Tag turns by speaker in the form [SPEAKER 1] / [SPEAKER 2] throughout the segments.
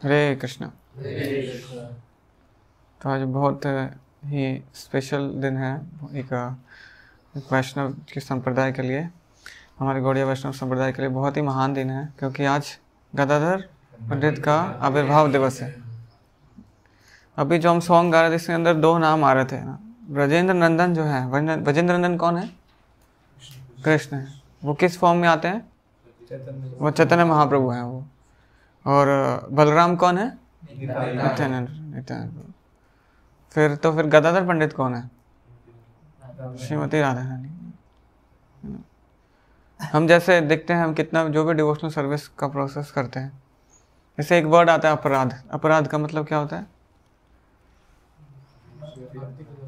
[SPEAKER 1] हरे कृष्ण। तो आज बहुत ही स्पेशल दिन है एक वैष्णव के संप्रदाय के लिए, हमारे गौड़िया वैष्णव संप्रदाय के लिए बहुत ही महान दिन है, क्योंकि आज गदाधर पंडित का आविर्भाव दिवस है। अभी जो हम सॉन्ग गा रहे थे इसके अंदर दो नाम आ रहे थे ना, ब्रजेंद्र नंदन जो है, ब्रजेंद्र नंदन कौन है? कृष्ण है। वो किस फॉर्म में आते हैं? वो चैतन्य महाप्रभु हैं वो। और बलराम कौन है? नित्यानंद। फिर गदाधर पंडित कौन है? श्रीमती राधा रानी। हम जैसे देखते हैं, हम कितना जो भी डिवोशनल सर्विस का प्रोसेस करते हैं, जैसे एक वर्ड आता है अपराध। अपराध का मतलब क्या होता है?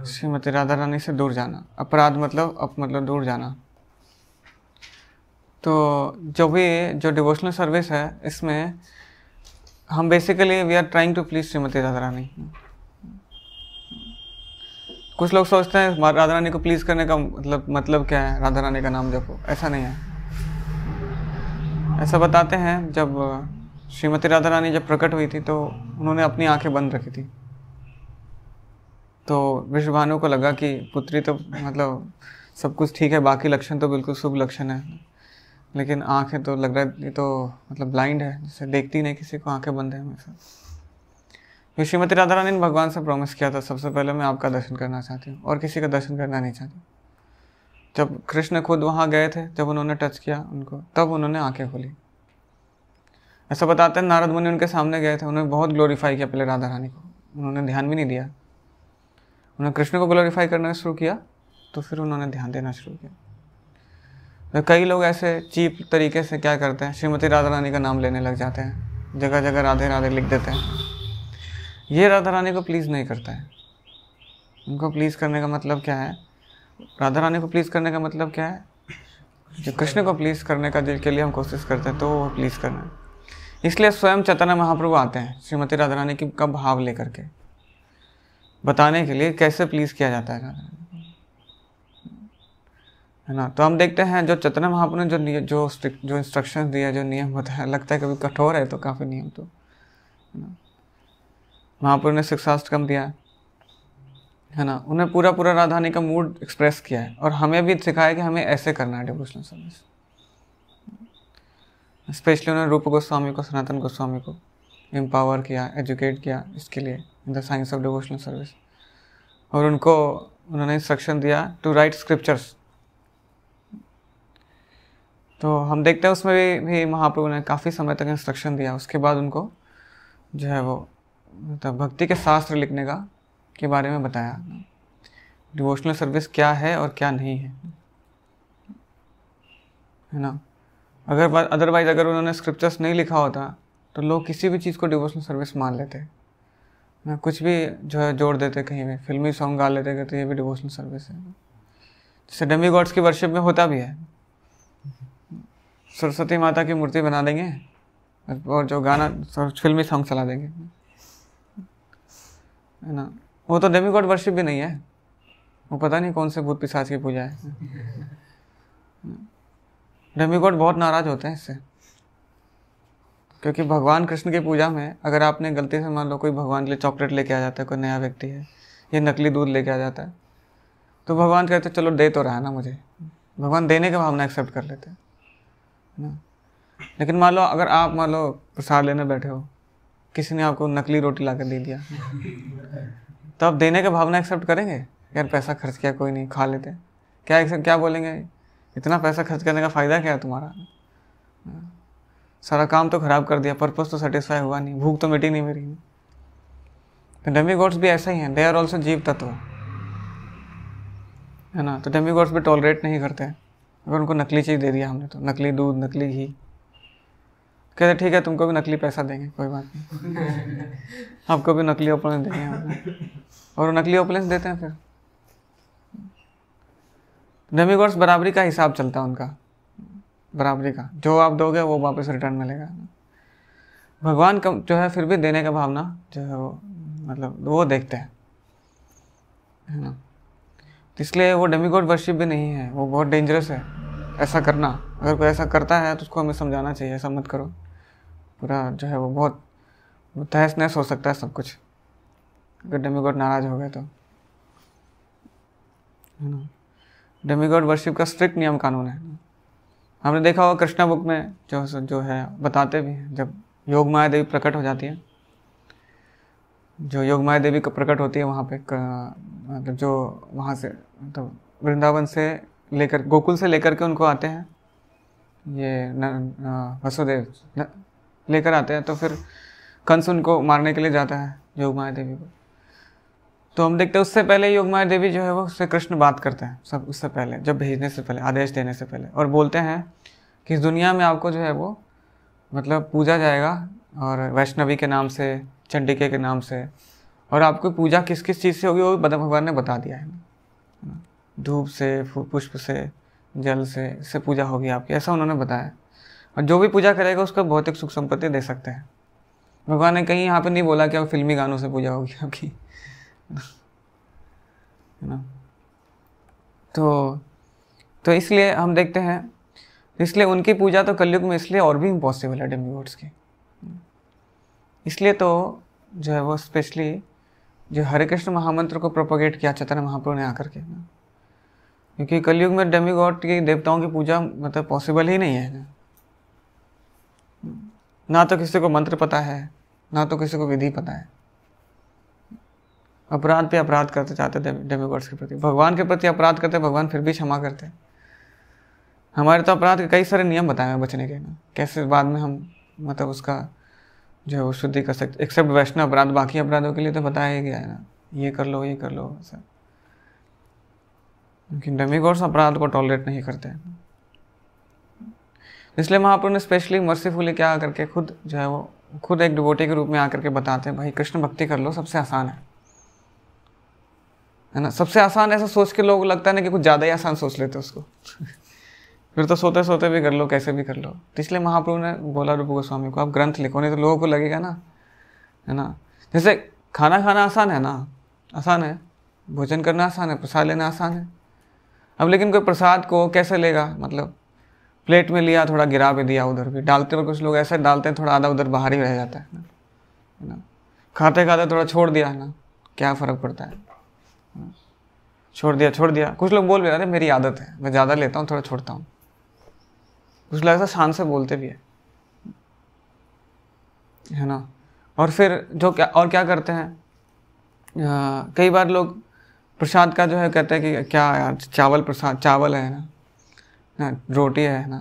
[SPEAKER 1] श्रीमती राधा रानी से दूर जाना। अपराध मतलब दूर जाना। तो जो डिवोशनल सर्विस है, इसमें हम basically we are trying to please Shrimati Radha Rani. कुछ लोग सोचते हैं राधा रानी को प्लीज करने का मतलब क्या है? राधा रानी का नाम जपो। ऐसा नहीं है। ऐसा बताते हैं, जब श्रीमती राधा रानी जब प्रकट हुई थी तो उन्होंने अपनी आंखें बंद रखी थी। तो विश्वभानु को लगा कि पुत्री तो सब कुछ ठीक है, बाकी लक्षण तो बिल्कुल शुभ लक्षण है, लेकिन आंखें तो लग रहा है ये तो ब्लाइंड है, जैसे देखती नहीं किसी को, आंखें बंद है हमेशा। तो श्रीमती राधा रानी ने भगवान से प्रॉमिस किया था, सबसे पहले मैं आपका दर्शन करना चाहती हूँ और किसी का दर्शन करना नहीं चाहती। जब कृष्ण खुद वहाँ गए थे, जब उन्होंने टच किया उनको, तब उन्होंने आंखें खोली। ऐसा बताते हैं नारद मुनि उनके सामने गए थे, उन्होंने बहुत ग्लोरीफाई किया पहले राधा रानी को, उन्होंने ध्यान भी नहीं दिया। उन्होंने कृष्ण को ग्लोरीफाई करना शुरू किया, तो फिर उन्होंने ध्यान देना शुरू किया। तो कई लोग ऐसे चीप तरीके से क्या करते हैं, श्रीमती राधा रानी का नाम लेने लग जाते हैं, जगह जगह राधे राधे लिख देते हैं। ये राधा रानी को प्लीज़ नहीं करता है। उनको प्लीज़ करने का मतलब क्या है? राधा रानी को प्लीज़ करने का मतलब क्या है? जो कृष्ण को प्लीज़ करने का के लिए हम कोशिश करते हैं, तो वो प्लीज़ करना है। इसलिए स्वयं चैतन्य महाप्रभु आते हैं श्रीमती राधा रानी की का भाव लेकर के, बताने के लिए कैसे प्लीज़ किया जाता है राधा रानी, है ना। तो हम देखते हैं जो चैतन्य महाप्रभु ने जो इंस्ट्रक्शंस दिया, जो नियम बताया, लगता है कभी कठोर है तो काफ़ी नियम तो, है ना। महाप्रभु ने शिक्षाष्टकम दिया है ना, उन्हें पूरा राधा रानी का मूड एक्सप्रेस किया है, और हमें भी सिखाया कि हमें ऐसे करना है डिवोशनल सर्विस। स्पेशली उन्होंने रूप गोस्वामी को, सनातन गोस्वामी को एम्पावर किया, एजुकेट किया इसके लिए, in the science of devotional service. और उन्होंने इंस्ट्रक्शन दिया टू राइट स्क्रिप्चर्स। तो हम देखते हैं उसमें भी महाप्रभु ने काफ़ी समय तक इंस्ट्रक्शन दिया। उसके बाद उनको जो है वो भक्ति के शास्त्र लिखने के बारे में बताया, डिवोशनल सर्विस क्या है और क्या नहीं है ना। अदरवाइज अगर उन्होंने स्क्रिप्चर्स नहीं लिखा होता तो लोग किसी भी चीज़ को डिवोशनल सर्विस मान लेते ना, कुछ भी जो है जोड़ देते, कहीं भी फिल्मी सॉन्ग गा लेते, कहते ये भी डिवोशनल सर्विस है। जैसे डेमी गॉड्स की वर्शिप में होता भी है, सरस्वती माता की मूर्ति बना देंगे और जो गाना फिल्मी सॉन्ग चला देंगे, है ना। वो तो डेमी गॉड वर्शिप भी नहीं है, वो पता नहीं कौन से भूत पिशाच की पूजा है। डेमी गॉड बहुत नाराज होते हैं इससे, क्योंकि भगवान कृष्ण की पूजा में अगर आपने गलती से मान लो कोई भगवान के लिए चॉकलेट लेके आ जाता है, कोई नया व्यक्ति है, ये नकली दूध लेके आ जाता है, तो भगवान कहते हैं चलो दे तो रहा है ना मुझे, भगवान देने का भावना एक्सेप्ट कर लेते हैं ना। लेकिन मान लो अगर आप प्रसाद लेने बैठे हो, किसी ने आपको नकली रोटी ला कर दे दिया, तो आप देने का भावना एक्सेप्ट करेंगे? यार पैसा खर्च किया, कोई नहीं, खा लेते। क्या बोलेंगे? इतना पैसा खर्च करने का फ़ायदा क्या है तुम्हारा? सारा काम तो खराब कर दिया, पर्पस तो सेटिस्फाई हुआ नहीं, भूख तो मिटी नहीं मेरी। तो डेमी गॉड्स भी ऐसा ही हैं, दे आर ऑल्सो जीव तत्व, है ना। तो डेमी गॉड्स भी टॉलरेट नहीं करते हैं अगर उनको नकली चीज़ दे दिया हमने, तो नकली दूध, नकली घी, कहते ठीक है तुमको भी नकली पैसा देंगे, कोई बात नहीं, आपको भी नकली ओपलेंस देंगे हम। और नकली ओपलेंस देते हैं। फिर डेमीगॉड्स बराबरी का हिसाब चलता है उनका, बराबरी का, जो आप दोगे वो वापस रिटर्न मिलेगा। भगवान का जो है फिर भी देने का भावना जो है वो वो देखते हैं, है ना। इसलिए वो डेमीगॉड वर्शिप भी नहीं है, वो बहुत डेंजरस है ऐसा करना। अगर कोई ऐसा करता है तो उसको हमें समझाना चाहिए, ऐसा मत करो। पूरा जो है वो बहुत वो तहस नहस हो सकता है सब कुछ अगर डेमीगॉड नाराज हो गए तो, है ना। डेमीगॉड वर्शिप का स्ट्रिक्ट नियम कानून है। हमने देखा होगा कृष्णा बुक में जो है बताते भी हैं, जब योग माया देवी प्रकट हो जाती है, जो योग माया देवी प्रकट होती है वहाँ पे, मतलब जो वहाँ से मतलब वृंदावन से लेकर गोकुल से लेकर के उनको आते हैं ये वसुदेव लेकर आते हैं, तो फिर कंस उनको मारने के लिए जाता है योग माया देवी को। तो हम देखते हैं उससे पहले योग माया देवी जो है वो उससे कृष्ण बात करते हैं सब, उससे पहले जब भेजने से पहले, आदेश देने से पहले, और बोलते हैं कि इस दुनिया में आपको जो है वो मतलब पूजा जाएगा, और वैष्णवी के नाम से, चंडिके के नाम से, और आपको पूजा किस किस चीज़ से होगी वो भगवान ने बता दिया है। धूप से, पुष्प से, जल से, इससे पूजा होगी आपकी, ऐसा उन्होंने बताया। और जो भी पूजा करेगा उसको भौतिक सुख संपत्ति दे सकते हैं। भगवान ने कहीं यहाँ पे नहीं बोला कि अब फिल्मी गानों से पूजा होगी आपकी, है ना। तो इसलिए हम देखते हैं, इसलिए उनकी पूजा तो कलयुग में इसलिए और भी इम्पॉसिबल है डेमीगॉड्स की। इसलिए तो जो है वो स्पेशली जो हरे कृष्ण महामंत्र को प्रोपोगेट किया चैतन्य महाप्रभु ने आकर के ना, क्योंकि कलयुग में डेमीगॉड की, देवताओं की पूजा मतलब पॉसिबल ही नहीं है ना तो किसी को मंत्र पता है, ना तो किसी को विधि पता है। अपराध पे अपराध करते जाते डेमीगॉड्स के प्रति, भगवान के प्रति अपराध करते, भगवान फिर भी क्षमा करते हैं। हमारे तो अपराध के कई सारे नियम बताए हैं बचने के ना, कैसे बाद में हम मतलब उसका जो है वो शुद्धि कर सकते, एक्सेप्ट वैष्णव अपराध, बाकी अपराधों के लिए तो बताया ही गया है ना, ये कर लो ऐसा। लेकिन डेमीगॉड्स अपराध को टॉलरेट नहीं करते हैं, इसलिए महाप्रभु ने स्पेशली मर्सीफुली क्या करके खुद जो है वो खुद एक डिवोटी के रूप में आकर के बताते हैं, भाई कृष्ण भक्ति कर लो, सबसे आसान है ना। सबसे आसान ऐसा सोच के लोग लगता है ना कि कुछ ज़्यादा ही आसान सोच लेते उसको फिर तो सोते सोते भी कर लो, कैसे भी कर लो। तो इसलिए महाप्रभु ने बोला रूप गोस्वामी को, आप ग्रंथ लिखो, नहीं तो लोगों को लगेगा ना, है ना। जैसे खाना खाना आसान है ना, आसान है, भोजन करना आसान है, प्रसाद लेना आसान है। अब लेकिन कोई प्रसाद को कैसे लेगा, मतलब प्लेट में लिया, थोड़ा गिरा भी दिया, उधर भी डालते हुए कुछ लोग ऐसे डालते हैं थोड़ा आधा उधर बाहर ही रह जाता है ना। खाते खाते थोड़ा छोड़ दिया है ना, क्या फ़र्क पड़ता है, छोड़ दिया। कुछ लोग बोल भी रहे, मेरी आदत है, मैं ज़्यादा लेता हूँ, थोड़ा छोड़ता हूँ। कुछ लोग ऐसा शान से बोलते भी है ना। और फिर क्या करते हैं, कई बार लोग प्रसाद का जो है कहते हैं कि क्या यार चावल प्रसाद, चावल है ना, रोटी है ना,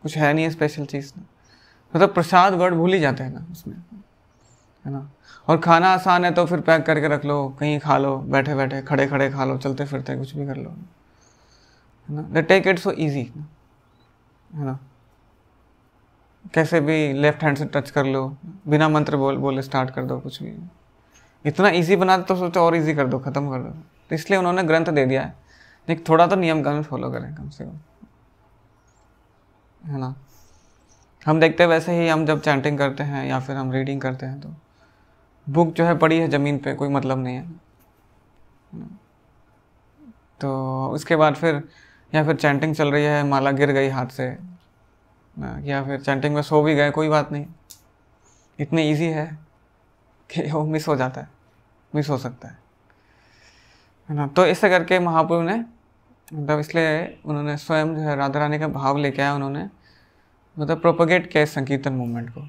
[SPEAKER 1] कुछ है नहीं है स्पेशल चीज़ ना, मतलब प्रसाद वर्ड भूल ही जाते हैं ना उसमें, है ना। और खाना आसान है तो फिर पैक करके रख लो, कहीं खा लो, बैठे बैठे, खड़े खड़े खा लो, चलते फिरते कुछ भी कर लो, है ना। They take it so easy, है ना। कैसे भी लेफ्ट हैंड से टच कर लो, बिना मंत्र बोले स्टार्ट कर दो, कुछ भी इतना इजी बना दो तो सोचो और इजी कर दो, ख़त्म कर दो। तो इसलिए उन्होंने ग्रंथ दे दिया है, लेकिन थोड़ा तो नियम कानून फॉलो करें कम से कम, है ना। हम देखते हैं वैसे ही हम जब चैंटिंग करते हैं या फिर हम रीडिंग करते हैं तो बुक जो है पड़ी है ज़मीन पे, कोई मतलब नहीं है। तो उसके बाद फिर या फिर चैंटिंग चल रही है, माला गिर गई हाथ से, या फिर चैंटिंग में सो भी गए, कोई बात नहीं, इतनी इजी है कि वो मिस हो जाता है, मिस हो सकता है ना। तो ऐसे करके महाप्रभु ने मतलब इसलिए उन्होंने स्वयं जो है राधा रानी का भाव लेके आया, उन्होंने मतलब प्रोपोगेट किया इस संकीर्तन मूवमेंट को।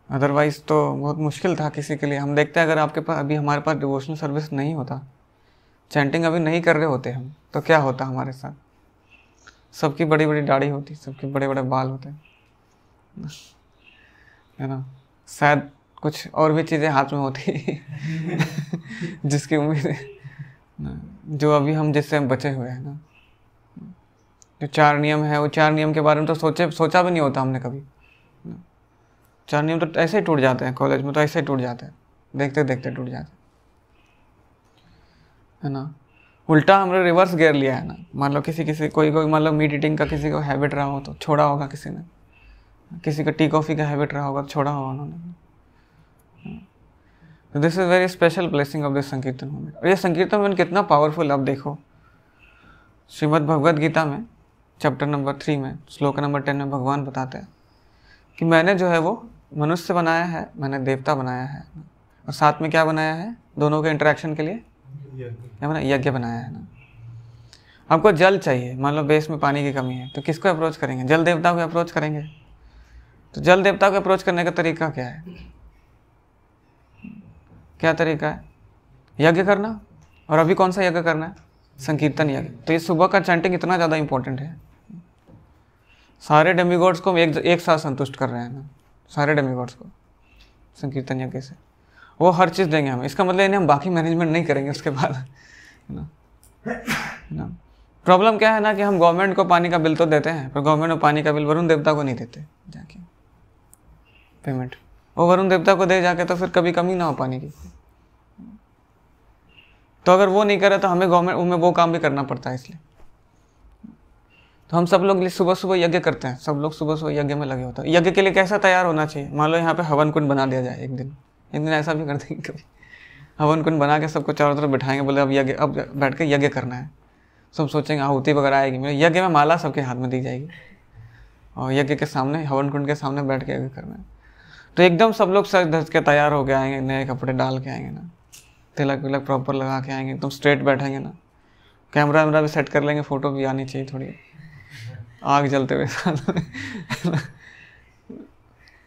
[SPEAKER 1] अदरवाइज़ तो बहुत मुश्किल था किसी के लिए। हम देखते हैं अगर आपके पास अभी हमारे पास डिवोशनल सर्विस नहीं होता, चैंटिंग अभी नहीं कर रहे होते हम, तो क्या होता हमारे साथ। सबकी बड़ी बड़ी दाढ़ी होती, सबके बड़े बड़े बाल होते, है ना। शायद कुछ और भी चीज़ें हाथ में होती जिसकी उम्मीद है जो अभी हम जिससे हम बचे हुए हैं ना। जो 4 नियम है, वो 4 नियम के बारे में तो सोचा भी नहीं होता हमने कभी। 4 नियम तो ऐसे ही टूट जाते हैं, कॉलेज में तो ऐसे ही टूट जाते हैं, देखते देखते टूट जाते है ना। उल्टा हमने रिवर्स गियर लिया है ना। मान लो किसी कोई मान लो मीट ईटिंग का किसी को हैबिट रहा हो तो छोड़ा होगा किसी ने, किसी का टी कॉफ़ी का हैबिट रहा होगा तो छोड़ा होगा उन्होंने। This is very special blessing of this संकीर्तन मूवमेंट। और ये संकीर्तन मूवमेंट कितना पावरफुल, अब देखो श्रीमद् भगवद गीता में चैप्टर नंबर 3 में श्लोक नंबर 10 में भगवान बताते हैं कि मैंने जो है वो मनुष्य बनाया है, मैंने देवता बनाया है, और साथ में क्या बनाया है, दोनों के इंटरेक्शन के लिए क्या बनाया, यज्ञ बनाया है ना। आपको जल चाहिए, मान लो बेस में पानी की कमी है, तो किसको अप्रोच करेंगे, जल देवता को अप्रोच करेंगे। तो जल देवता को अप्रोच करने का तरीका क्या है, क्या तरीका है, यज्ञ करना। और अभी कौन सा यज्ञ करना है, संकीर्तन यज्ञ। तो ये सुबह का चैंटिंग इतना ज़्यादा इंपॉर्टेंट है, सारे डेमीगॉड्स को हम एक साथ संतुष्ट कर रहे हैं ना, सारे डेमीगॉड्स को संकीर्तन यज्ञ से। वो हर चीज़ देंगे हमें, इसका मतलब इन्हें हम बाकी मैनेजमेंट नहीं करेंगे उसके बाद, है ना। प्रॉब्लम क्या है ना कि हम गवर्नमेंट को पानी का बिल तो देते हैं, पर गवर्नमेंट को पानी का बिल वरुण देवता को नहीं देते जाके पेमेंट। वो वरुण देवता को दे जाके तो फिर कभी कमी ना हो पानी की। तो अगर वो नहीं करे तो हमें गवर्नमेंट में वो काम भी करना पड़ता है। इसलिए तो हम सब लोग सुबह सुबह यज्ञ करते हैं, सब लोग सुबह सुबह यज्ञ में लगे होते हैं। यज्ञ के लिए कैसा तैयार होना चाहिए, मान लो यहाँ पे हवन कुंड बना दिया जाए, एक दिन ऐसा भी कर देंगे कभी, हवन कुंड बना के सबको चारों तरफ बिठाएंगे, बोले अब यज्ञ, अब बैठ के यज्ञ करना है। सब सोचेंगे आहुति वगैरह आएगी, मेरे यज्ञ में माला सबके हाथ में दी जाएगी और यज्ञ के सामने, हवन कुंड के सामने बैठ के यज्ञ करना है। तो एकदम सब लोग सज धज के तैयार हो के आएंगे, नए कपड़े डाल के आएंगे ना, तिलक विलक प्रॉपर लगा के आएंगे, एकदम स्ट्रेट बैठेंगे ना, कैमरा वैमरा भी सेट कर लेंगे, फोटो भी आनी चाहिए थोड़ी, आग जलते हुए साथ में।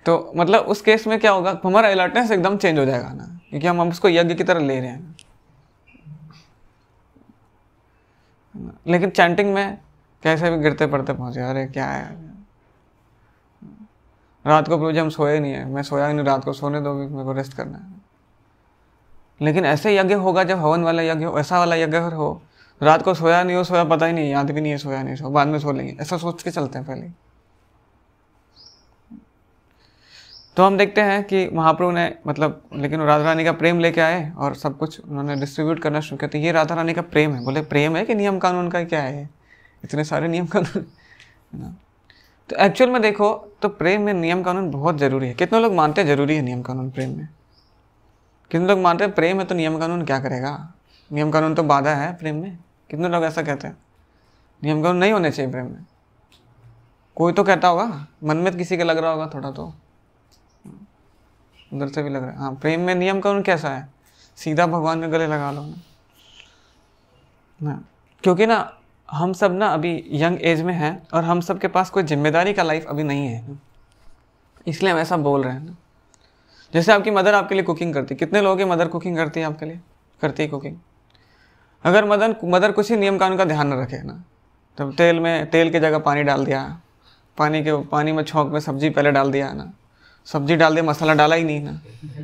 [SPEAKER 1] तो मतलब उस केस में क्या होगा, हमारा अलर्टनेस एकदम चेंज हो जाएगा ना, क्योंकि हम उसको यज्ञ की तरह ले रहे हैं। लेकिन चैंटिंग में कैसे भी गिरते पड़ते पहुंचे, अरे क्या है, रात को प्रभु हम सोए नहीं है, मैं सोया नहीं, रात को सोने दो, मेरे को रेस्ट करना है। लेकिन ऐसे यज्ञ होगा जब हवन वाला यज्ञ हो, ऐसा वाला यज्ञ अगर हो, रात को सोया नहीं हो, सोया पता ही नहीं, याद भी नहीं है सोया नहीं, सो बाद में सो लेंगे, ऐसा सोच के चलते हैं पहले। तो हम देखते हैं कि महाप्रभु ने मतलब, लेकिन राधा रानी का प्रेम लेके आए और सब कुछ उन्होंने डिस्ट्रीब्यूट करना शुरू किया। तो ये राधा रानी का प्रेम है। बोले प्रेम है कि नियम कानून का क्या है, इतने सारे नियम कानून, है ना। तो एक्चुअल में देखो तो प्रेम में नियम कानून बहुत जरूरी है। कितने लोग मानते हैं जरूरी है नियम कानून प्रेम में, कितने लोग मानते हैं प्रेम है तो नियम कानून क्या करेगा, नियम कानून तो बाधा है प्रेम में। कितने लोग ऐसा कहते हैं, नियम कानून नहीं होने चाहिए प्रेम में। कोई तो कहता होगा, मन में तो किसी के लग रहा होगा थोड़ा, तो उधर से भी लग रहा है। हाँ, प्रेम में नियम कानून कैसा है, सीधा भगवान के गले लगा लो ना। क्योंकि ना हम सब ना अभी यंग एज में हैं और हम सब के पास कोई जिम्मेदारी का लाइफ अभी नहीं है, इसलिए हम ऐसा बोल रहे हैं ना। जैसे आपकी मदर आपके लिए कुकिंग करती, कितने लोगों की मदर कुकिंग करती है आपके लिए, करती है कुकिंग। अगर मदर कुछ ही नियम कानून का ध्यान न रखे ना, तब तेल की जगह पानी डाल दिया, पानी में छौंक में सब्जी पहले डाल दिया ना, सब्जी डाल दिया, मसाला डाला ही नहीं ना,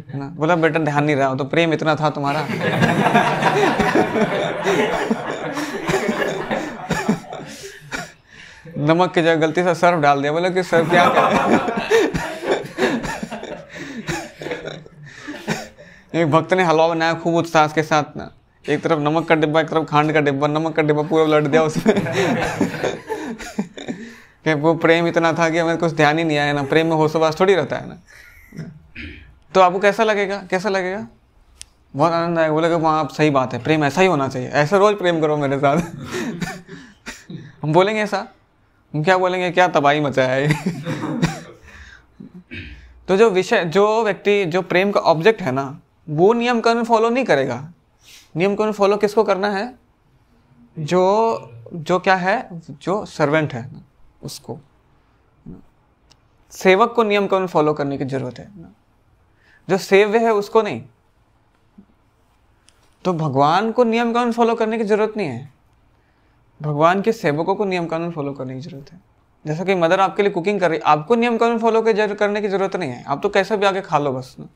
[SPEAKER 1] है ना। बोला बेटा ध्यान नहीं रहा हो, तो प्रेम इतना था तुम्हारा। नमक की जगह गलती से सर्फ डाल दिया, बोला कि सर्फ क्या करे। एक भक्त ने हलवा बनाया खूब उत्साह के साथ ना, एक तरफ नमक का डिब्बा, एक तरफ खांड का डिब्बा, नमक का डिब्बा पूरा उलट दिया उसमें। कि वो प्रेम इतना था कि हमें कुछ ध्यान ही नहीं आया ना, प्रेम में होशोबास थोड़ी रहता है ना। तो आपको कैसा लगेगा, कैसा लगेगा, बहुत आनंद आएगा। बोलेगा वहाँ आप सही बात है, प्रेम ऐसा ही होना चाहिए, ऐसा रोज प्रेम करो मेरे साथ। हम बोलेंगे ऐसा, हम क्या बोलेंगे, क्या तबाही मचाया है। तो जो व्यक्ति जो प्रेम का ऑब्जेक्ट है ना, वो नियम कानून फॉलो नहीं करेगा। नियम कानून फॉलो किसको करना है, जो क्या है, जो सर्वेंट है ना, उसको। सेवक को नियम कानून फॉलो करने की जरूरत है ना, जो सेव्य है उसको नहीं। तो भगवान को नियम कानून फॉलो करने की जरूरत नहीं है, भगवान के सेवकों को नियम कानून फॉलो करने की जरूरत है। जैसा कि मदर आपके लिए कुकिंग कर रही है, आपको नियम कानून फॉलो करने की जरूरत नहीं है, आप तो कैसे भी आके खा लो बस ना।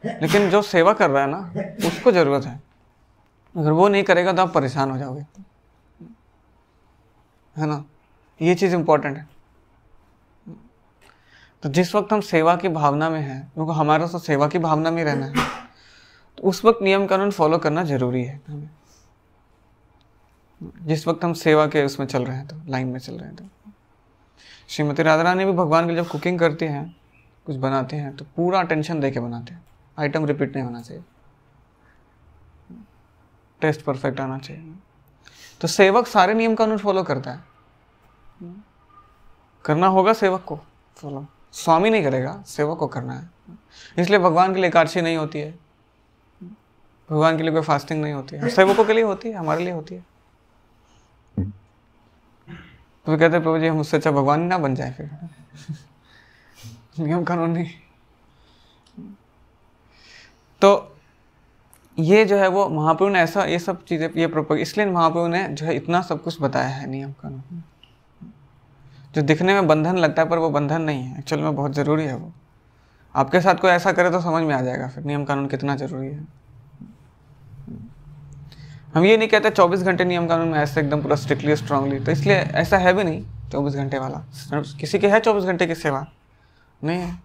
[SPEAKER 1] लेकिन जो सेवा कर रहा है ना, उसको जरूरत है। अगर वो नहीं करेगा तो आप परेशान हो जाओगे, है ना। ये चीज इंपॉर्टेंट है। तो जिस वक्त हम सेवा की भावना में हैं, क्योंकि हमारा तो सेवा की भावना में रहना है, तो उस वक्त नियम कानून फॉलो करना जरूरी है हमें। जिस वक्त हम सेवा के उसमें चल रहे हैं, तो लाइन में चल रहे हैं, तो श्रीमती राधा रानी भी भगवान की जब कुकिंग करती हैं, कुछ बनाते हैं, तो पूरा अटेंशन दे के बनाते हैं। आइटम रिपीट नहीं होना चाहिए, टेस्ट परफेक्ट आना चाहिए। तो सेवक सारे नियम कानून फॉलो करता है, करना होगा सेवक को फॉलो। स्वामी नहीं करेगा, सेवक को करना है। इसलिए भगवान के लिए एकादशी नहीं होती है, भगवान के लिए कोई फास्टिंग नहीं होती है, सेवकों के लिए होती है, हमारे लिए होती है। तो कहते हैं प्रभु जी हम उससे अच्छा भगवान ही ना बन जाए फिर नियम कानून नहीं। तो ये जो है वो महाप्रभु ने ऐसा ये सब चीज़ें ये इसलिए महाप्रभु ने जो है इतना सब कुछ बताया है नियम कानून, जो दिखने में बंधन लगता है पर वो बंधन नहीं है, एक्चुअल में बहुत ज़रूरी है। वो आपके साथ कोई ऐसा करे तो समझ में आ जाएगा फिर नियम कानून कितना ज़रूरी है। हम ये नहीं कहते 24 घंटे नियम कानून में ऐसे एकदम पूरा स्ट्रिक्टली स्ट्रांगली, तो इसलिए ऐसा है भी नहीं 24 घंटे वाला। किसी के है 24 घंटे की सेवा नहीं है।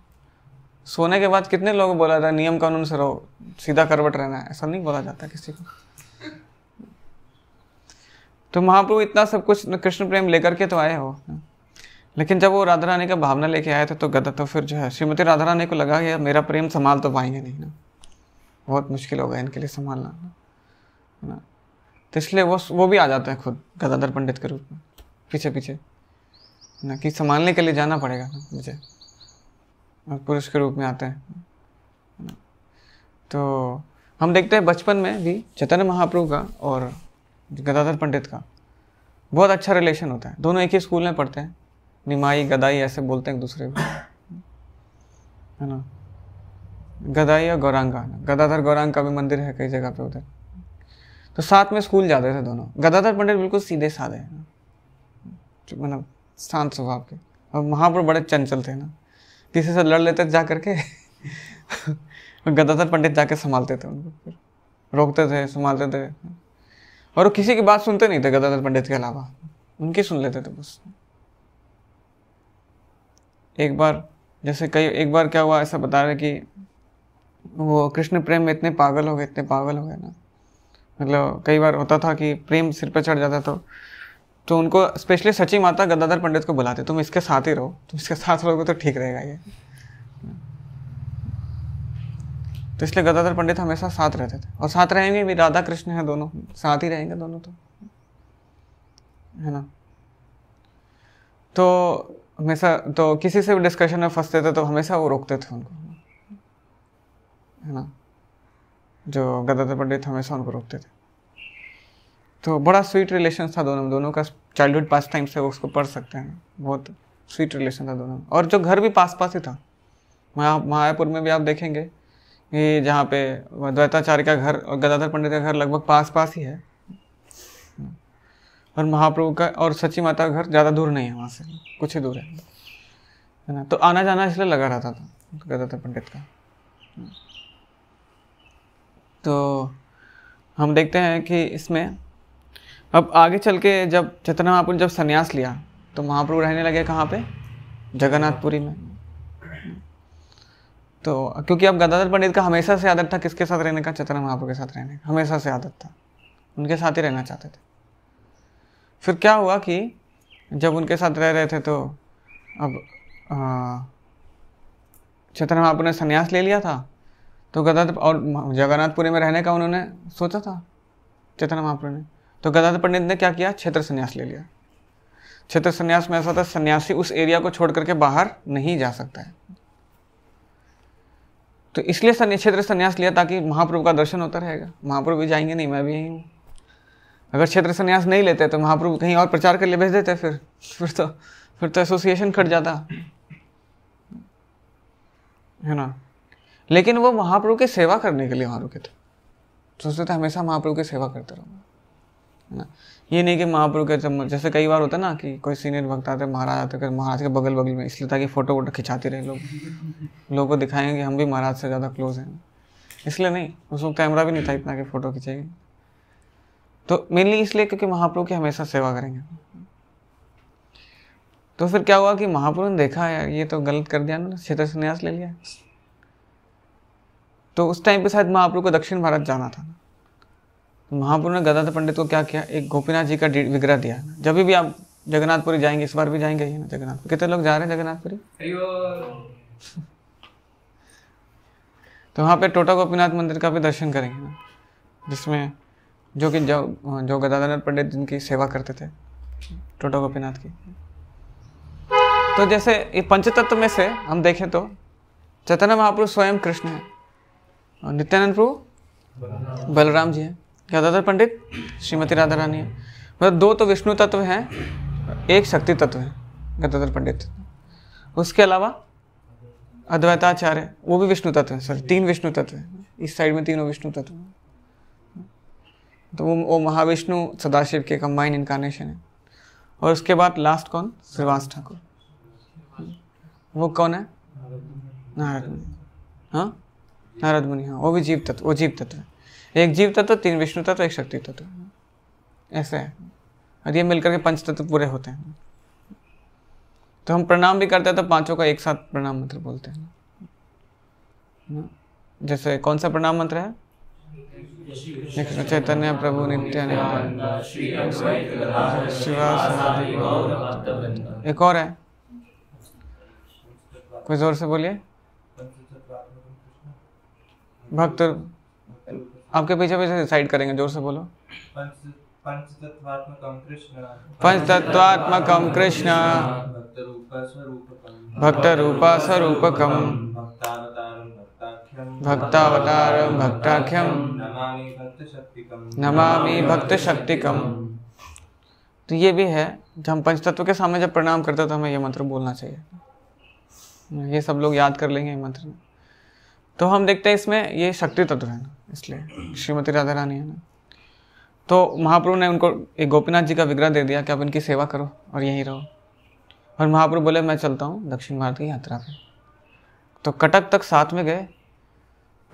[SPEAKER 1] सोने के बाद कितने लोगों को बोला था नियम कानून से रहो, सीधा करवट रहना है, ऐसा नहीं बोला जाता किसी को। तो महाप्रभु इतना सब कुछ कृष्ण प्रेम लेकर के तो आए हो, लेकिन जब वो राधा रानी का भावना लेके आए थे तो गदा तो फिर जो है श्रीमती राधा रानी को लगा कि मेरा प्रेम संभाल तो पाएंगे नहीं ना, बहुत मुश्किल होगा इनके लिए संभालना है ना। तो इसलिए वो भी आ जाता है खुद गदाधर पंडित के रूप में पीछे पीछे ना, कि संभालने के लिए जाना पड़ेगा ना मुझे, और पुरुष के रूप में आते हैं। तो हम देखते हैं बचपन में भी चैतन्य महाप्रभु का और गदाधर पंडित का बहुत अच्छा रिलेशन होता है। दोनों एक ही स्कूल में पढ़ते हैं, निमाई गदाई ऐसे बोलते हैं एक दूसरे को, है ना। गदाई और गौरांगा, गदाधर गौरांग का भी मंदिर है कई जगह पे उधर। तो साथ में स्कूल जाते थे दोनों। गदाधर पंडित बिल्कुल सीधे साधे हैं, मतलब शांत स्वभाव के, और महाप्रभु बड़े चंचल थे ना, किसी से लड़ लेते जा करके गदाधर पंडित जाके संभालते थे उनको, फिर रोकते थे, संभालते थे, और वो किसी की बात सुनते नहीं थे गदाधर पंडित के अलावा, उनकी सुन लेते थे बस। एक बार क्या हुआ, ऐसा बता रहे कि वो कृष्ण प्रेम में इतने पागल हो गए ना, मतलब कई बार होता था कि प्रेम सिर पे चढ़ जाता तो उनको स्पेशली सची माता गदाधर पंडित को बुलाते, तुम इसके साथ ही रहो, तुम इसके साथ रहोगे तो ठीक रहेगा ये। तो इसलिए गदाधर पंडित हमेशा साथ रहते थे, और साथ रहेंगे भी, राधा कृष्ण है दोनों, साथ ही रहेंगे दोनों, तो है ना। तो हमेशा तो किसी से भी डिस्कशन में फंसते थे तो हमेशा वो रोकते थे उनको, है ना। जो गदाधर पंडित हमेशा उनको रोकते थे। तो बड़ा स्वीट रिलेशन था दोनों का, चाइल्डहुड पास टाइम से वो उसको पढ़ सकते हैं, बहुत स्वीट रिलेशन था दोनों। और जो घर भी पास ही था, मायापुर में भी आप देखेंगे कि जहाँ पे द्वैताचार्य का घर और गदाधर पंडित का घर लगभग पास ही है, और महाप्रभु का और सची माता का घर ज़्यादा दूर नहीं है, वहाँ से कुछ ही दूर है ना। तो आना जाना इसलिए लगा रहता था गदाधर पंडित का। तो हम देखते हैं कि इसमें अब आगे चल के जब चैतन्य महाप्रभु जब संन्यास लिया तो महाप्रभु रहने लगे कहाँ पे, जगन्नाथपुरी में। तो क्योंकि अब गदाधर पंडित का हमेशा से आदत था किसके साथ रहने का, चैतन्य महाप्रभु के साथ रहने का हमेशा से आदत था, उनके साथ ही रहना चाहते थे। फिर क्या हुआ कि जब उनके साथ रह रहे थे तो अब चैतन्य महाप्रभु ने संन्यास ले लिया था, तो गदाधर और जगन्नाथपुरी में रहने का उन्होंने सोचा था चैतन्य महाप्रभु ने। तो गदाधर पंडित ने क्या किया, क्षेत्र संन्यास ले लिया। क्षेत्र संन्यास में ऐसा होता है सन्यासी उस एरिया को छोड़ करके बाहर नहीं जा सकता है, तो इसलिए क्षेत्र संन्यास लिया ताकि महाप्रभु का दर्शन होता रहेगा। महाप्रभु भी जाएंगे नहीं, मैं भी यही हूँ। अगर क्षेत्र संन्यास नहीं लेते तो महाप्रभु कहीं और प्रचार के लिए भेज देते, फिर तो एसोसिएशन कट जाता, है ना। लेकिन वो महाप्रभु की सेवा करने के लिए वहाँ रुके थे, सोचते थे हमेशा महाप्रभु की सेवा करते रहो, है ना। ये नहीं कि महाप्रभु के जैसे कई बार होता है ना कि कोई सीनियर भक्त आते, महाराज आते, महाराज के बगल में, इसलिए ताकि फोटो वोटो खिंचाते रहे लोगों को दिखाएंगे कि हम भी महाराज से ज़्यादा क्लोज हैं, इसलिए नहीं। उस वक्त कैमरा भी नहीं था इतना कि फ़ोटो खिंचेगी। तो मेनली इसलिए क्योंकि महाप्रभु की हमेशा सेवा करेंगे। तो फिर क्या हुआ कि महाप्रभु ने देखा यार ये तो गलत कर दिया ना, क्षेत्र संन्यास ले लिया। तो उस टाइम पे शायद महाप्रभु को दक्षिण भारत जाना था। तो महाप्रभु ने गदाधर पंडित को क्या किया, एक गोपीनाथ जी का विग्रह दिया। जब भी आप जगन्नाथपुरी जाएंगे, इस बार भी जाएंगे ही ना जगन्नाथपुरी, कितने लोग जा रहे हैं जगन्नाथपुरी? तो वहाँ पे टोटा गोपीनाथ मंदिर का भी दर्शन करेंगे ना, जिसमें जो गदाधर पंडित जिनकी सेवा करते थे टोटा गोपीनाथ की। तो जैसे ये पंचतत्व में से हम देखें तो चैतन्य महाप्रभु स्वयं कृष्ण है और नित्यानंद प्रभु बलराम जी हैं, गदाधर पंडित श्रीमती राधा रानी है। मतलब दो तो विष्णु तत्व हैं, एक शक्ति तत्व है गदाधर पंडित। उसके अलावा अद्वैताचार्य वो भी विष्णु तत्व है, सॉरी 3 विष्णु तत्व है, इस साइड में तीनों विष्णु तत्व हैं। तो वो महाविष्णु सदाशिव के कंबाइन इनकारनेशन है। और उसके बाद लास्ट कौन? श्रीवास ठाकुर। वो कौन है? नारद मुनि। हाँ नारद मुनि, हाँ वो भी जीव तत्व, वो जीव तत्व है। एक जीव तत्व, 3 विष्णु तत्व, एक शक्ति तत्व, ऐसे है। और ये मिलकर के पंच तत्व पूरे होते हैं। तो हम प्रणाम भी करते हैं तो पांचों का एक साथ प्रणाम मंत्र बोलते हैं। जैसे कौन सा प्रणाम मंत्र है? चैतन्य प्रभु नित्यानंद, एक और है, कोई जोर से बोलिए। भक्त आपके पीछे पीछे डिसाइड करेंगे, जोर से बोलो। पंचतत्वात्मकं कृष्ण भक्त रूपा स्वरूपकम भक्तावतारम भक्ताख्यम नमामि भक्त शक्तिकम। तो ये भी है, जब हम पंचतत्व के सामने जब प्रणाम करते हैं तो हमें ये मंत्र बोलना चाहिए। ये सब लोग याद कर लेंगे ये मंत्र। तो हम देखते हैं इसमें ये शक्ति तत्व है ना, इसलिए श्रीमती राधा रानी है ना। तो महाप्रभु ने उनको एक गोपीनाथ जी का विग्रह दे दिया कि आप इनकी सेवा करो और यहीं रहो। और महाप्रभु बोले मैं चलता हूँ दक्षिण भारत की यात्रा पे। तो कटक तक साथ में गए।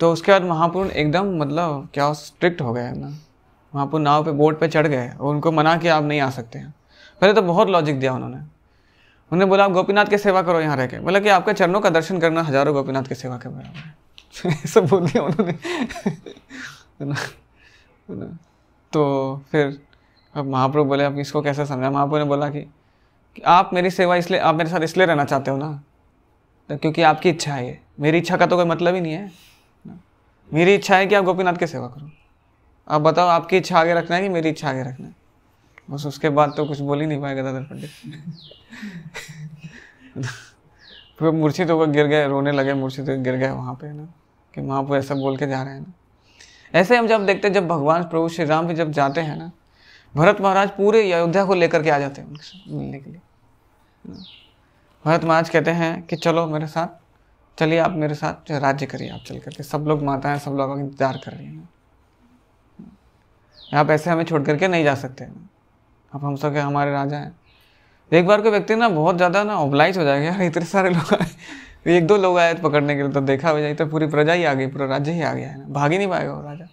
[SPEAKER 1] तो उसके बाद महाप्रभु एकदम मतलब क्या स्ट्रिक्ट हो गए ना। महाप्रभु नाव पे बोट पे चढ़ गए और उनको मना किया आप नहीं आ सकते हैं। पहले तो बहुत लॉजिक दिया उन्होंने बोला आप गोपीनाथ की सेवा करो यहाँ रह के। बोला कि आपके चरणों का दर्शन करना हजारों गोपीनाथ की सेवा के बराबर है। सब बोल दिया उन्होंने। तो फिर अब महाप्रभु बोले अब इसको कैसे समझा। महाप्रभु ने बोला कि आप मेरी सेवा इसलिए, आप मेरे साथ इसलिए रहना चाहते हो ना, तो क्योंकि आपकी इच्छा है ये, मेरी इच्छा का तो कोई मतलब ही नहीं है। मेरी इच्छा है कि आप गोपीनाथ की सेवा करो। आप बताओ आपकी इच्छा आगे रखना है कि मेरी इच्छा आगे रखना है? बस उसके बाद तो कुछ बोल ही नहीं पाएगा गदाधर पंडित। फिर मूर्छित होकर गिर गए, रोने लगे, मूर्छित होकर गिर गए वहाँ पे ना, कि महाप्रभु ऐसा बोल के जा रहे हैं ना। ऐसे हम जब देखते हैं, जब भगवान प्रभु श्री राम भी जब जाते हैं ना, भरत महाराज पूरे अयोध्या को लेकर के आ जाते हैं उनसे मिलने के लिए। भरत महाराज कहते हैं कि चलो मेरे साथ, चलिए आप मेरे साथ राज्य करिए आप चल करके। सब लोग माताएं, सब लोग इंतजार कर रही हैं। आप ऐसे हमें छोड़ करके नहीं जा सकते, अब हम सब हमारे राजा हैं। एक बार कोई व्यक्ति ना बहुत ज़्यादा ना ऑब्लाइज हो जाएगा, यार इतने सारे लोग आए, 1-2 लोग आए पकड़ने के लिए, तो देखा हो जाए तो पूरी प्रजा ही आ गई, पूरा राज्य ही आ गया है ना, भाग ही नहीं पाएगा वो राजा।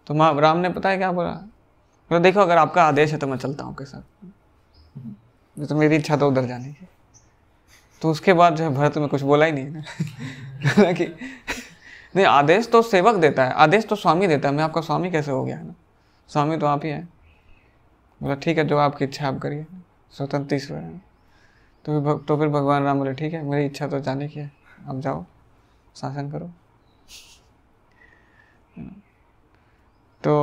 [SPEAKER 1] तो माँ राम ने पता है क्या बोला? तो देखो अगर आपका आदेश है तो मैं चलता हूँ आपके साथ, तो मेरी इच्छा तो उधर जाने की। तो उसके बाद जो है भरत में कुछ बोला ही नहीं ना कि नहीं, आदेश तो सेवक देता है, आदेश तो स्वामी देता है। मैं आपका स्वामी कैसे हो गया है ना, स्वामी तो आप ही हैं। बोला ठीक है, जो आपकी इच्छा आप करिए, स्वतंत्र ईश्वर है। तो फिर भगवान राम बोले ठीक है, मेरी इच्छा तो जाने की है, अब जाओ शासन करो। तो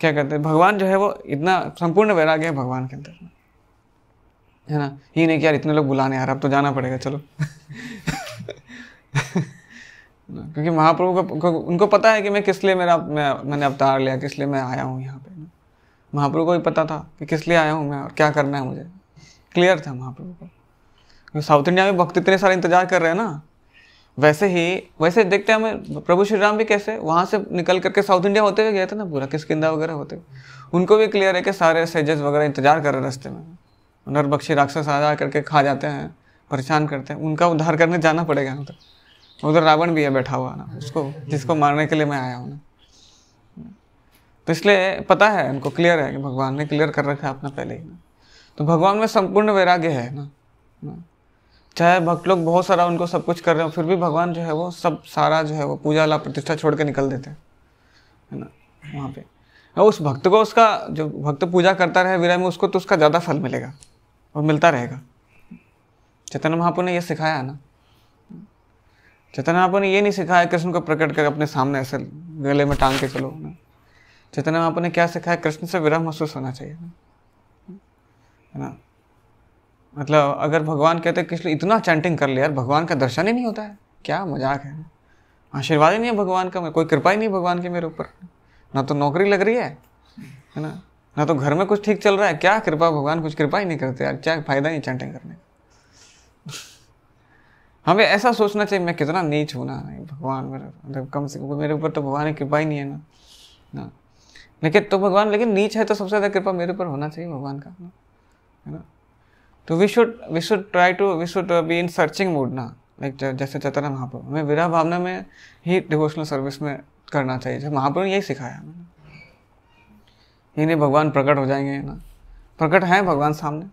[SPEAKER 1] क्या कहते हैं, भगवान जो है वो इतना संपूर्ण वैराग्य है भगवान के अंदर, है ना। ये नहीं कि यार इतने लोग बुलाने यार अब तो जाना पड़ेगा चलो। क्योंकि महाप्रभु को उनको पता है कि मैं किस लिए मैंने अवतार लिया, किस लिए मैं आया हूँ यहाँ पे। महाप्रभु को भी पता था कि किस लिए आया हूँ मैं और क्या करना है मुझे, क्लियर था महाप्रभु को। साउथ इंडिया में भक्त इतने सारे इंतजार कर रहे हैं ना, वैसे देखते हैं हमें प्रभु श्री राम भी कैसे वहाँ से निकल करके साउथ इंडिया होते हुए गए थे ना, पूरा किष्किंधा वगैरह होते हुए। उनको भी क्लियर है कि सारे सेजेस वगैरह इंतजार कर रहे हैं रास्ते में, नरभक्षी राक्षस आ करके खा जाते हैं, परेशान करते हैं, उनका उद्धार करने जाना पड़ेगा। उधर रावण भी है बैठा हुआ ना, उसको जिसको मारने के लिए मैं आया हूँ ना। तो इसलिए पता है उनको, क्लियर है कि भगवान ने क्लियर कर रखा है अपना पहले ही ना। तो भगवान में संपूर्ण वैराग्य है ना। चाहे भक्त लोग बहुत सारा उनको सब कुछ कर रहे हो, फिर भी भगवान जो है वो सब सारा जो है वो पूजा ला प्रतिष्ठा छोड़ के निकल देते हैं, है ना। वहाँ पे उस भक्त को, उसका जो भक्त पूजा करता रहे विरह में, उसको तो उसका ज़्यादा फल मिलेगा और मिलता रहेगा। चैतन्य महाप्रभु ने ये सिखाया है ना। चैतन्य महाप्रभु ने ये नहीं सिखाया कृष्ण को प्रकट कर अपने सामने ऐसे गले में टांग के चलो ना। चैतन्य महाप्रभु ने क्या सिखाया? कृष्ण से विरह महसूस होना चाहिए, है ना। मतलब अगर भगवान कहते हैं किस लिए इतना चैंटिंग कर लिया यार, भगवान का दर्शन ही नहीं होता है, क्या मजाक है, आशीर्वाद ही नहीं है भगवान का, कोई कृपा ही नहीं है भगवान की मेरे ऊपर, ना तो नौकरी लग रही है ना, ना तो घर में कुछ ठीक चल रहा है, क्या कृपा, भगवान कुछ कृपा ही नहीं करते यार, क्या फायदा नहीं चैंटिंग करने का। हमें ऐसा सोचना चाहिए मैं कितना नीच हूँ ना, भगवान मेरा मतलब कम से कम मेरे ऊपर तो भगवान की कृपा ही नहीं है ना। लेकिन तो भगवान, लेकिन नीच है तो सबसे ज़्यादा कृपा मेरे ऊपर होना चाहिए भगवान का, है ना। तो we should try to we should be in searching mood ना, लाइक जैसे चैतन्य महाप्रभु, हमें विरह भावना में ही डिवोशनल सर्विस में करना चाहिए, जैसे महाप्रभु ने यही सिखाया हमें। ये नहीं भगवान प्रकट हो जाएंगे ना, प्रकट हैं भगवान सामने,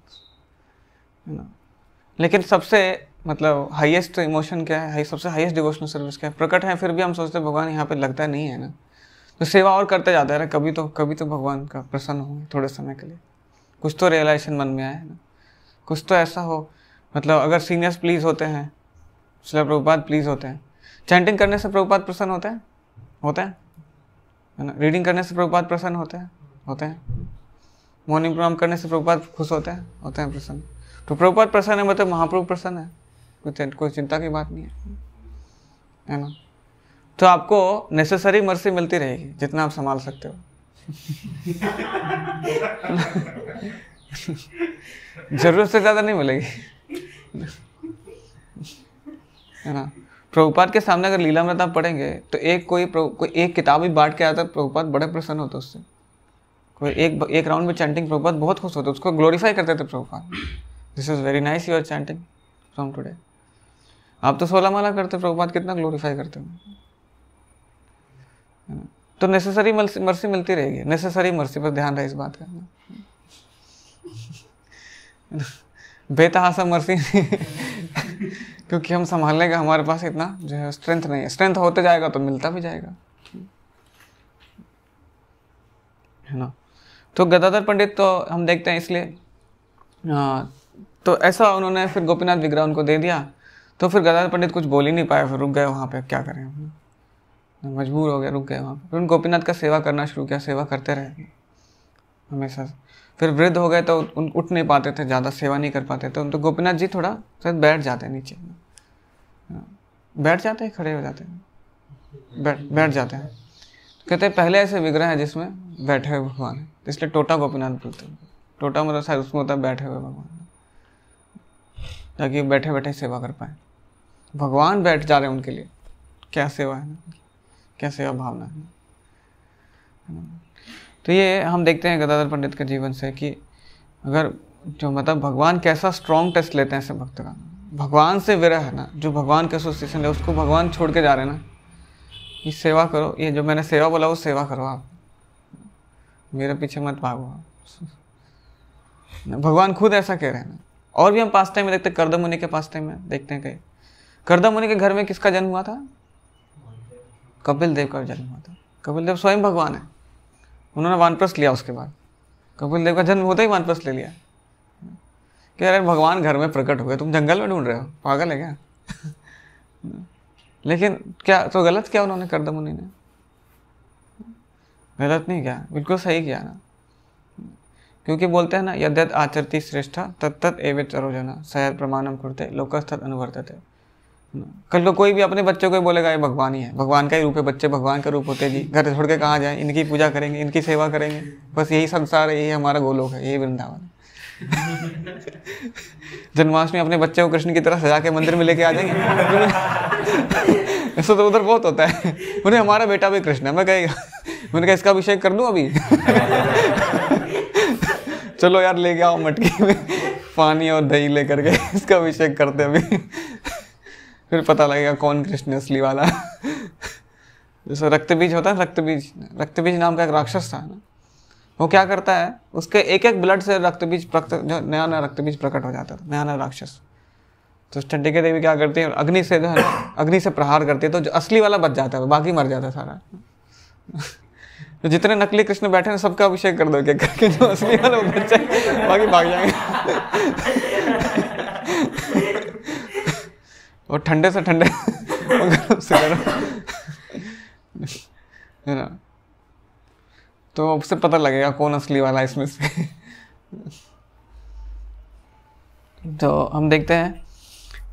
[SPEAKER 1] है ना। लेकिन सबसे मतलब हाईएस्ट इमोशन क्या है, सबसे हाईएस्ट डिवोशनल सर्विस क्या है, प्रकट है, फिर भी हम सोचते हैं भगवान यहाँ पे लगता नहीं है ना, तो सेवा और करते जाते हैं, कभी तो भगवान का प्रसन्न हो थोड़े समय के लिए, कुछ तो रियलाइजेशन मन में आए, है ना, कुछ तो ऐसा हो। मतलब अगर सीनियर्स प्लीज होते हैं, श्रील प्रभुपाद प्लीज होते हैं, चैंटिंग करने से प्रभुपाद प्रसन्न होते हैं, है ना, रीडिंग करने से प्रभुपाद प्रसन्न होते हैं, मॉर्निंग प्रोग्राम करने से प्रभुपाद खुश होते हैं प्रसन्न। तो प्रभुपाद प्रसन्न है मतलब महाप्रभु प्रसन्न है, कोई चिंता की बात नहीं है ना। तो आपको नेसेसरी मर्सी मिलती रहेगी जितना आप संभाल सकते हो। जरूरत से ज़्यादा नहीं मिलेगी, है ना। प्रभुपाद के सामने अगर लीलामृत आप पढ़ेंगे तो कोई एक किताब ही बांट के आता है, प्रभुपाद बड़े प्रसन्न होते उससे। कोई एक राउंड में चैंटिंग, प्रभुपाद बहुत खुश होते, उसको ग्लोरीफाई करते थे Prabhupada, this is very nice your chanting from today. आप तो 16 माला करते, प्रभुपाद कितना ग्लोरीफाई करते हो। तो नेसेसरी मर्सी मिलती रहेगी, नेसेसरी मर्सी पर ध्यान रहे इस बात का, बेतहासा मर्सी क्योंकि हम संभालने का हमारे पास इतना जो है स्ट्रेंथ नहीं है, स्ट्रेंथ होते जाएगा तो मिलता भी जाएगा, है ना। तो गदाधर पंडित तो हम देखते हैं इसलिए, तो ऐसा उन्होंने फिर गोपीनाथ विग्रह उनको दे दिया, तो फिर गदाधर पंडित कुछ बोल ही नहीं पाए, फिर रुक गए वहाँ पे, क्या करें हम, मजबूर हो गए, रुक गए वहाँ पे। फिर उन गोपीनाथ का सेवा करना शुरू किया, सेवा करते रहे हमेशा। फिर वृद्ध हो गए तो उठ नहीं पाते थे, ज़्यादा सेवा नहीं कर पाते थे, तो गोपीनाथ जी थोड़ा शायद बैठ जाते हैं नीचे, बैठ जाते हैं, खड़े हो जाते हैं, बैठ जाते हैं। कहते हैं पहले ऐसे विग्रह है जिसमें बैठे हुए भगवान है, इसलिए टोटा गोपीनाथ बोलते हैं। टोटा मतलब शायद उसमें होता है बैठे हुए भगवान, ताकि बैठे बैठे सेवा कर पाए। भगवान बैठ जा रहे हैं उनके लिए, क्या सेवा है ना, क्या सेवा भावना है। तो ये हम देखते हैं गदाधर पंडित के जीवन से कि अगर जो मतलब भगवान कैसा स्ट्रॉन्ग टेस्ट लेते हैं ऐसे भक्त का, भगवान से विरह है ना, जो भगवान के एसोसिएशन है उसको भगवान छोड़ के जा रहे हैं ना, ये सेवा करो, ये जो मैंने सेवा बोला वो सेवा करो, आप मेरे पीछे मत भागो आप। भगवान खुद ऐसा कह रहे हैं ना। और भी हम पास टाइम में देखते हैं, कर्दम मुनि के पास टाइम में देखते हैं कहीं, कर्दम मुनि के घर में किसका जन्म हुआ था, कपिल देव का जन्म हुआ था। कपिल देव स्वयं भगवान है, उन्होंने वानप्रस्थ लिया, उसके बाद कपिल देव का जन्म होता ही वानप्रस्थ ले लिया। कह रहे भगवान घर में प्रकट हुए, तुम जंगल में ढूंढ रहे हो, पागल है क्या। लेकिन क्या तो गलत क्या उन्होंने कर्दम मुनि ने, गलत नहीं किया, बिल्कुल सही किया ना। क्योंकि बोलते हैं ना, यद्यत आचरति श्रेष्ठा तत्तत् एवेत सरोजना सयत् प्रमाणम कुरुते लोकस्तत् अनुवर्तते। कल को कोई भी अपने बच्चों को बोलेगा ये भगवान ही है, भगवान का ही रूप है, बच्चे भगवान का रूप होते हैं जी, घर छोड़ के कहाँ जाए, इनकी पूजा करेंगे, इनकी सेवा करेंगे, बस यही संसार है, यही हमारा गोलोक है, यही वृंदावन। जन्माष्टमी अपने बच्चे को कृष्ण की तरह सजा के मंदिर में लेके आ जाएंगे। ऐसा तो उधर बहुत होता है, उन्हें हमारा बेटा भी कृष्ण है, मैं कहेगा, मैंने कहा इसका अभिषेक कर दूं अभी। चलो यार लेके आओ मटकी में पानी और दही लेकर के, इसका अभिषेक करते अभी, फिर पता लगेगा कौन कृष्ण असली वाला। जैसे रक्तबीज होता है, रक्तबीज नाम का एक राक्षस था ना, वो क्या करता है, उसके एक एक ब्लड से रक्तबीज नया नया रक्तबीज प्रकट हो जाता था, नया नया राक्षस। तो चंडिका देवी क्या करती है, अग्नि से जो है अग्नि से प्रहार करती है, तो जो असली वाला बच जाता है, बाकी मर जाता है सारा। तो जितने नकली कृष्ण बैठे हैं सबका अभिषेक कर दो, क्या करके जो असली वाला वो बच जाए, बाकी भाग जाएंगे। और ठंडे से ठंडे है ना, तो उससे पता लगेगा कौन असली वाला है इसमें से। तो हम देखते हैं,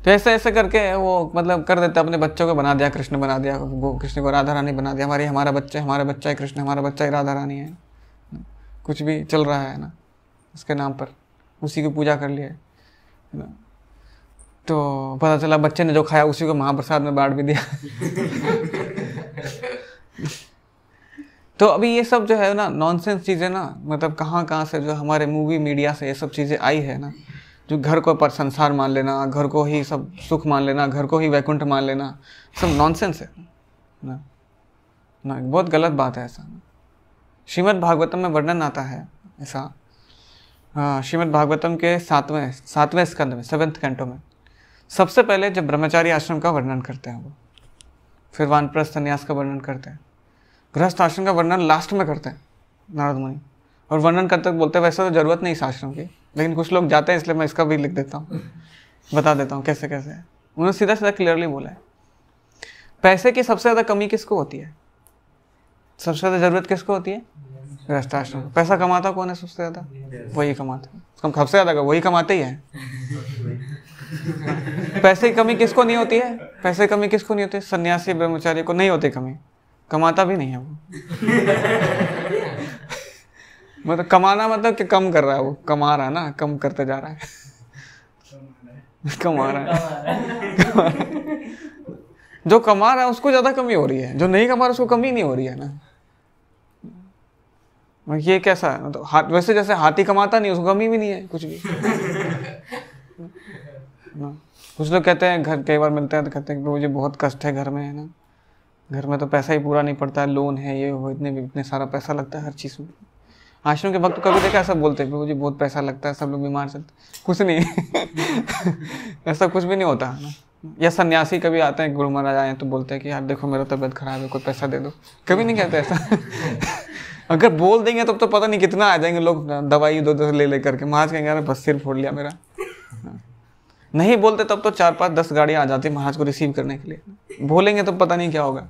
[SPEAKER 1] तो ऐसे ऐसे करके वो मतलब कर देता, अपने बच्चों को बना दिया कृष्ण, बना दिया वो, कृष्ण को राधा रानी बना दिया, हमारा बच्चा है कृष्ण, हमारा बच्चा ही राधा रानी है। कुछ भी चल रहा है ना उसके नाम पर, उसी की पूजा कर लिया है ना। तो पता चला बच्चे ने जो खाया उसी को महाप्रसाद में बांट भी दिया। तो अभी ये सब जो है ना नॉनसेंस चीज़ें ना, मतलब कहाँ से जो हमारे मूवी मीडिया से ये सब चीज़ें आई है ना, जो घर को पर संसार मान लेना, घर को ही सब सुख मान लेना, घर को ही वैकुंठ मान लेना, सब नॉनसेंस है ना, बहुत गलत बात है ऐसा। श्रीमद् भागवतम में वर्णन आता है ऐसा, श्रीमद् भागवतम के सातवें स्कंद में 7th कैंटो में सबसे पहले जब ब्रह्मचारी आश्रम का वर्णन करते हैं वो, फिर वानप्रस्थ संन्यास का वर्णन करते हैं, गृहस्थ आश्रम का वर्णन लास्ट में करते हैं नारद मुनि। और वर्णन करते बोलते हैं वैसे तो जरूरत नहीं इस आश्रम की, लेकिन कुछ लोग जाते हैं इसलिए मैं इसका भी लिख देता हूँ, बता देता हूँ कैसे कैसे है। उन्होंने सीधा सीधा क्लियरली बोला है, पैसे की सबसे ज़्यादा कमी किसको होती है, सबसे ज़्यादा ज़रूरत किसको होती है, गृहस्थ आश्रम। पैसा कमाता कौन है सबसे ज़्यादा, वही कमाता है, सबसे ज़्यादा वही कमाते ही है। पैसे की कमी किसको नहीं होती है, पैसे की कमी किसको नहीं होती है, सन्यासी ब्रह्मचारी को नहीं होती कमी, कमाता भी नहीं है वो। मतलब कमाना मतलब कि कम कर रहा है, वो कमा रहा है ना, कम करते जा रहा है, कमा रहा है। जो कमा रहा है उसको ज्यादा कमी हो रही है, जो नहीं कमा रहा उसको कमी नहीं हो रही है ना। ये कैसा है, मतलब वैसे जैसे हाथी कमाता नहीं उसको कमी भी नहीं है कुछ भी। कुछ लोग कहते हैं, घर कई बार मिलते हैं तो कहते हैं कि मुझे बहुत कष्ट है घर में, है ना, घर में तो पैसा ही पूरा नहीं पड़ता है, लोन है ये वो, इतने सारा पैसा लगता है हर चीज़ में। आश्रम के भक्त कभी देखा ऐसा बोलते हैं मुझे बहुत पैसा लगता है, सब लोग बीमार चलते, कुछ नहीं। ऐसा कुछ भी नहीं होता है ना। या सन्यासी कभी आते हैं, गुरु महाराज आए तो बोलते हैं कि यार देखो मेरा तबीयत खराब है, कोई पैसा दे दो, कभी नहीं कहते ऐसा। अगर बोल देंगे तब तो पता नहीं कितना आ जाएंगे लोग, दवाई दो ले करके, महाराज कहेंगे यार बस सिर फोड़ लिया मेरा। नहीं बोलते तब तो 4-5-10 गाड़ियाँ आ जाती महाराज को रिसीव करने के लिए। बोलेंगे तो पता नहीं क्या होगा,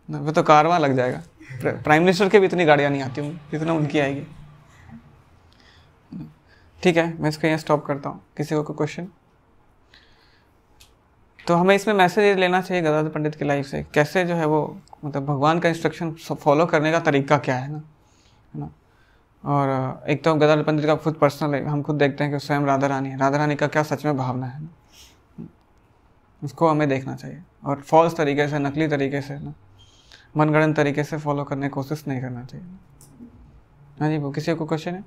[SPEAKER 1] वो तो कारवां लग जाएगा। प्राइम मिनिस्टर के भी इतनी गाड़ियाँ नहीं आती होंगी जितना उनकी आएगी। ठीक है, मैं इसको यहाँ स्टॉप करता हूँ। किसी को कोई क्वेश्चन? तो हमें इसमें मैसेज लेना चाहिए गदाधर पंडित की लाइफ से, कैसे जो है वो मतलब भगवान का इंस्ट्रक्शन फॉलो करने का तरीका क्या है ना। और एक तो गदाधर पंडित का खुद पर्सनल है, हम खुद देखते हैं कि स्वयं राधा रानी है, राधा रानी का क्या सच में भावना है ना, उसको हमें देखना चाहिए। और फॉल्स तरीके से, नकली तरीके से ना, मनगढ़ंत तरीके से फॉलो करने की कोशिश नहीं करना चाहिए। हाँ जी, वो किसी को क्वेश्चन है?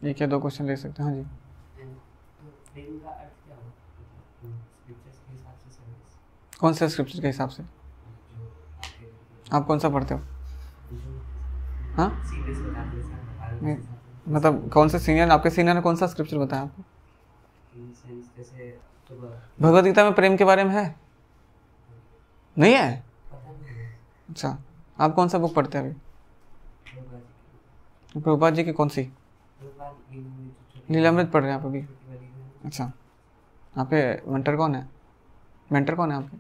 [SPEAKER 1] एक या दो क्वेश्चन ले सकते हैं। हाँ जी, कौन से स्क्रिप्चर के हिसाब से? आप कौन सा पढ़ते हो? हाँ, मतलब कौन से सीनियर, आपके सीनियर ने कौन सा स्क्रिप्चर बताया आपको? भगवद गीता में प्रेम के बारे में है? नहीं है? अच्छा, आप कौन सा बुक पढ़ते हैं अभी? प्रभुपाद जी की कौन सी? लीलामृत पढ़ रहे हैं आप अभी? अच्छा, आपके मेंटर कौन है? मेंटर कौन है आपके?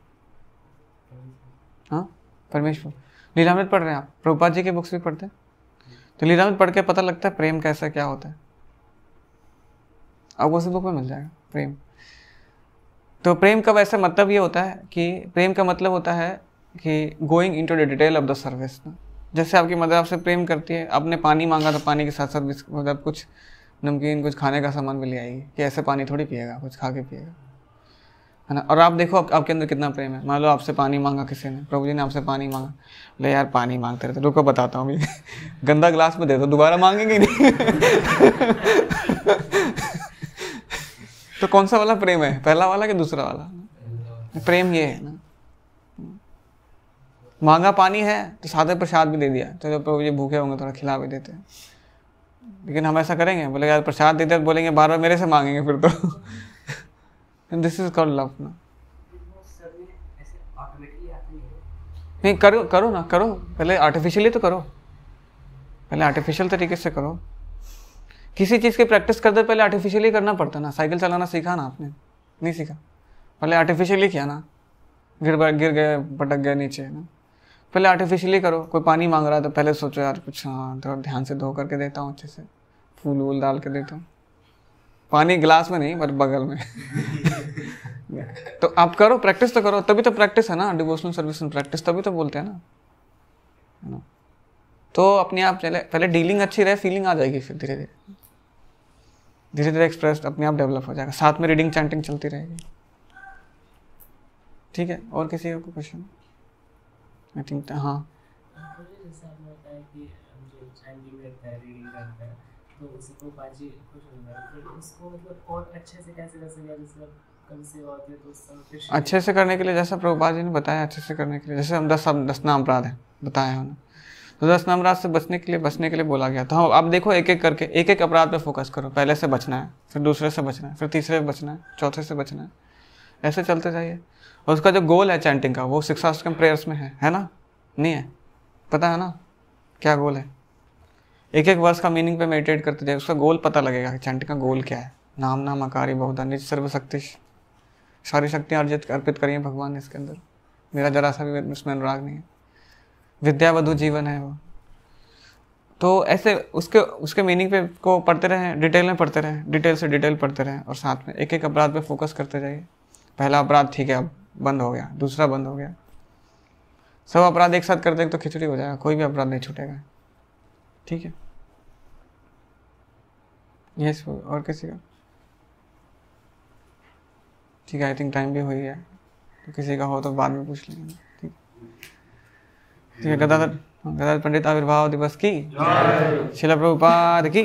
[SPEAKER 1] हाँ, परमेश्वर। लीलामृत पढ़ रहे हैं आप? प्रभुपाद जी की बुक्स भी पढ़ते हैं? तो लीलामृत पढ़ के पता लगता है प्रेम कैसा क्या होता है, आपको उसी बुक में मिल जाएगा प्रेम। तो प्रेम का वैसे मतलब ये होता है कि प्रेम का मतलब होता है कि going into the detail of the service. जैसे आपकी मदर आपसे प्रेम करती है, आपने पानी मांगा तो पानी के साथ साथ मतलब कुछ नमकीन, कुछ खाने का सामान भी ले आएगी कि ऐसे पानी थोड़ी पिएगा, कुछ खा के पिएगा, है ना। और आप देखो आपके अंदर कितना प्रेम है। मान लो आपसे पानी मांगा किसी ने, प्रभु जी ने आपसे पानी मांगा, ले यार पानी मांगते रहते, रुको बताता हूँ, गंदा गिलास में दे दो, दोबारा मांगेंगे नहीं। तो कौन सा वाला प्रेम है, पहला वाला कि दूसरा वाला? प्रेम ये है ना, मांगा पानी है तो सादे प्रसाद भी दे दिया, तो जब प्रभु जी भूखे होंगे थोड़ा खिला भी देते हैं। लेकिन हम ऐसा करेंगे, बोले यार प्रसाद देते हैं, बोलेंगे बार बार मेरे से मांगेंगे फिर तो। दिस इज कॉल्ड लव ना। नहीं, करो ना, करो पहले आर्टिफिशियली तो करो, पहले आर्टिफिशियल तरीके से करो। किसी चीज़ की प्रैक्टिस करते पहले आर्टिफिशियली करना पड़ता ना। साइकिल चलाना सीखा ना आपने? नहीं सीखा, पहले आर्टिफिशियली किया ना, गिर गए, पटक गए नीचे ना। पहले आर्टिफिशियली करो। कोई पानी मांग रहा है तो पहले सोचो यार कुछ, हाँ थोड़ा ध्यान से धो करके देता हूँ, अच्छे से फूल वूल डाल के देता हूँ, पानी गिलास में नहीं बट बगल में। तो आप करो, प्रैक्टिस तो करो, तभी तो प्रैक्टिस है ना, डिवोशनल सर्विस एंड प्रैक्टिस, तभी तो बोलते हैं ना, है ना। तो अपने आप पहले डीलिंग अच्छी रहे, फीलिंग आ जाएगी, फिर धीरे धीरे एक्सप्रेस अपने आप डेवलप हो जाएगा, साथ में रीडिंग चैंटिंग चलती रहेगी। ठीक है, और किसी का कोई क्वेश्चन? आई थिंक हाँ।
[SPEAKER 2] जैसे आपने बताया कि जो चैंटिंग करता है, रीडिंग करता है, तो उसको बाजी खुश हो जाता है, तो उसको मतलब और अच्छे से कैसे कर सकते हैं? जैसे कम से होते तो सब
[SPEAKER 1] अच्छे से करने के लिए, जैसा प्रभुपाद जी ने बताया, अच्छे से करने के लिए, जैसे हम 10 नाम अपराध है बताया है, तो 10 नाम अपराध से बचने के लिए बोला गया। तो हाँ, आप देखो एक एक करके एक एक अपराध पे फोकस करो, पहले से बचना है, फिर दूसरे से बचना है, फिर तीसरे से बचना है, चौथे से बचना है, ऐसे चलते जाइए। और उसका जो गोल है चैंटिंग का, वो 6 अष्टकम प्रेयर्स में है ना, नहीं है? पता है ना क्या गोल है? एक एक वर्ष का मीनिंग पे मेडिटेट करते जाए, उसका गोल पता लगेगा कि चैंटिंग का गोल क्या है। नाम नाम आकारी बहुधा निज सर्वशक्ति, सारी शक्तियाँ अर्पित करिए भगवान ने इसके अंदर, मेरा जरा सा भी इसमें अनुराग नहीं है, विद्यावधु जीवन है वो। तो ऐसे उसके मीनिंग पे को पढ़ते रहें, डिटेल में पढ़ते रहें, डिटेल से डिटेल पढ़ते रहें, और साथ में एक एक अपराध पे फोकस करते जाइए। पहला अपराध ठीक है, अब बंद हो गया, दूसरा बंद हो गया, सब अपराध एक साथ कर देंगे तो खिचड़ी हो जाएगा, कोई भी अपराध नहीं छूटेगा। ठीक है, यस। और किसी का? ठीक है, आई थिंक टाइम भी हुई है, तो किसी का हो तो बाद में पूछ लेंगे। ठीक है, गदाधर पंडित आविर्भाव दिवस की, श्रील प्रभुपाद की।